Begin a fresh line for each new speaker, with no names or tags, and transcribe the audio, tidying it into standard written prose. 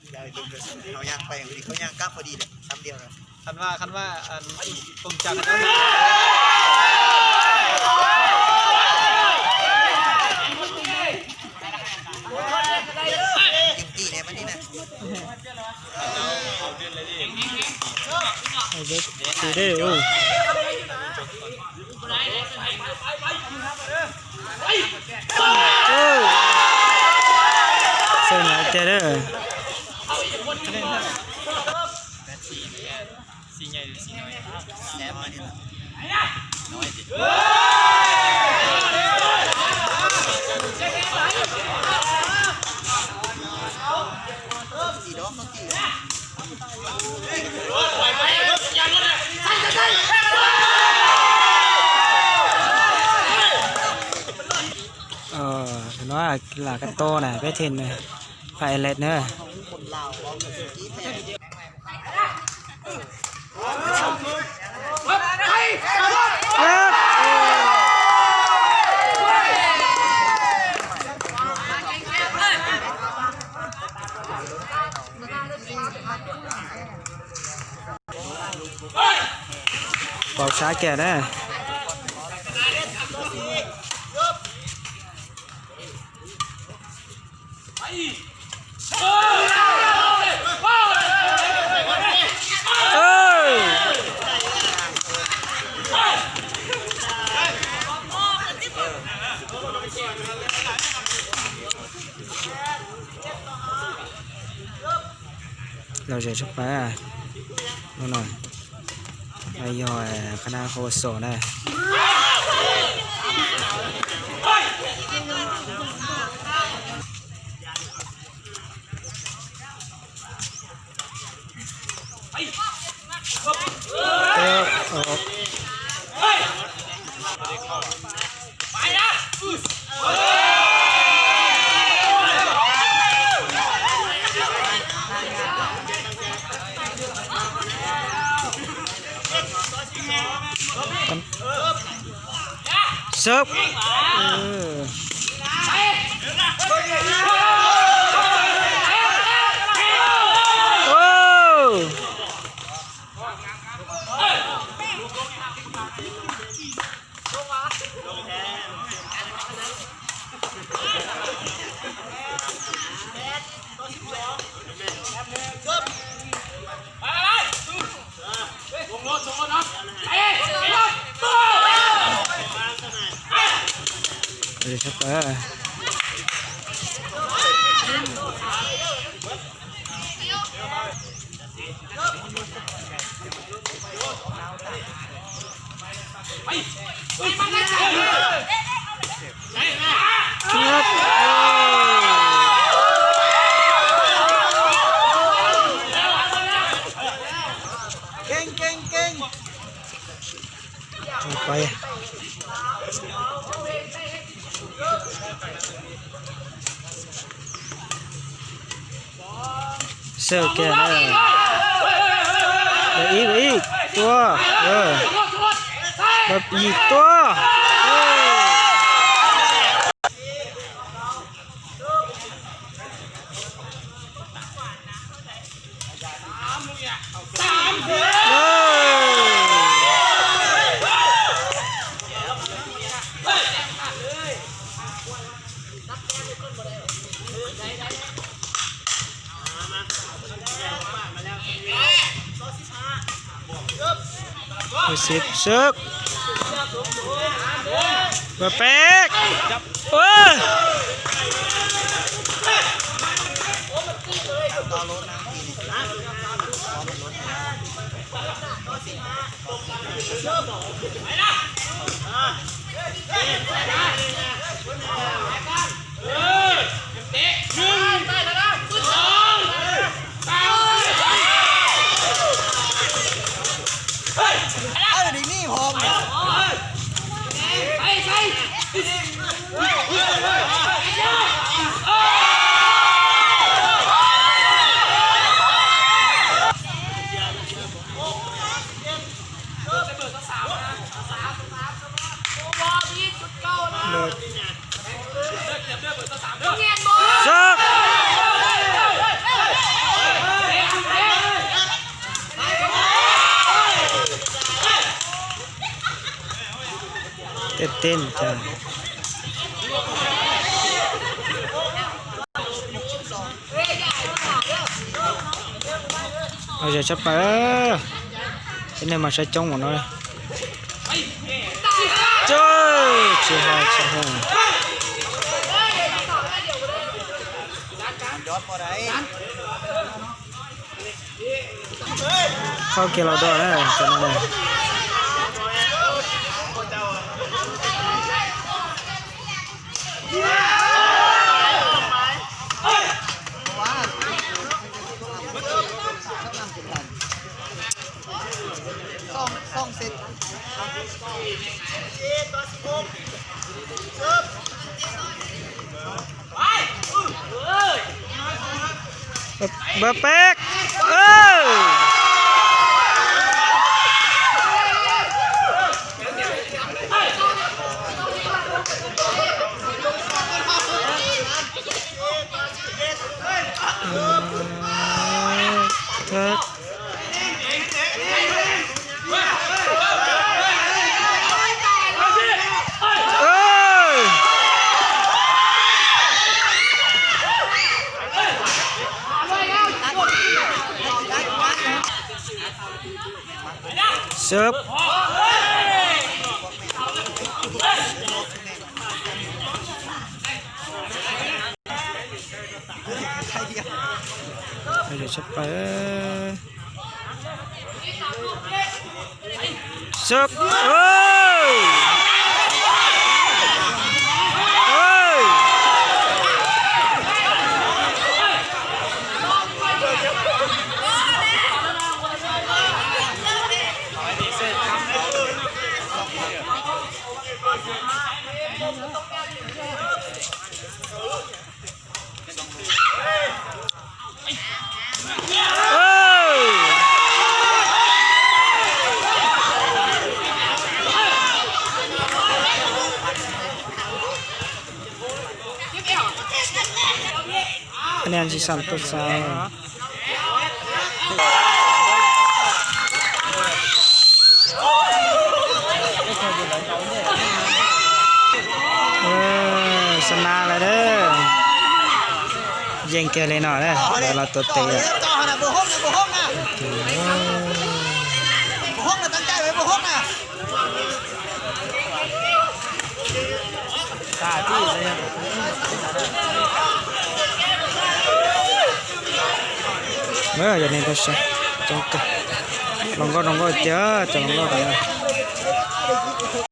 เขาย่างไปเขาย่างกลับพอดีเลยคำเดียวเลย
คันว่าผมจำได้
ตีเนี่ยมันนี่นะ
ตีได้โอ้เส้นอะไรเจ้าเด้อ
สีใหญ่หรือสีน้อย
แหนมมาเนี่ยน้อยสิตีดอกตี
เห็นว่าหลากันโตน่ะไปเทนเลยไฟเล็ดเนอะบอกช้าแก่นะเราจะชุบไปนู่นหน่อยไอยอยคณะโคโซนะเซิร์ฟเดี๋ยวครับ
เก่ง
ไปเซลแกนะอีกตัวแบบอีกตัวสิบซึกมาเป๊ก
นี่พร้อม
เต้นจ้ะเอาจะชับไปcái này mà sẽ trông của nó đây chơi chơi hai
ยอดบ่ได้
เข้าเกลาดอนะจะนั่นเลย
ต้องเสร็จ
เบอร์เป็กเถิดเสิร์ฟเดี๋ยวชัดไปเสิร์ฟคะแนนที่3 ต่อ 3ชนะแล้วเด้อยิงเกเลยหน่อยเด้อเดี๋ยวเราตัวเตะ
ต่อนะบ่ฮ้องนะบ่ฮ้องนะบ่ฮ้องนะตั้งใจไว้บ่ฮ้องนะ
ตาที่เลยอย่าเน้นตัวเสียจังกันลองก็เจอจะลองก็ได้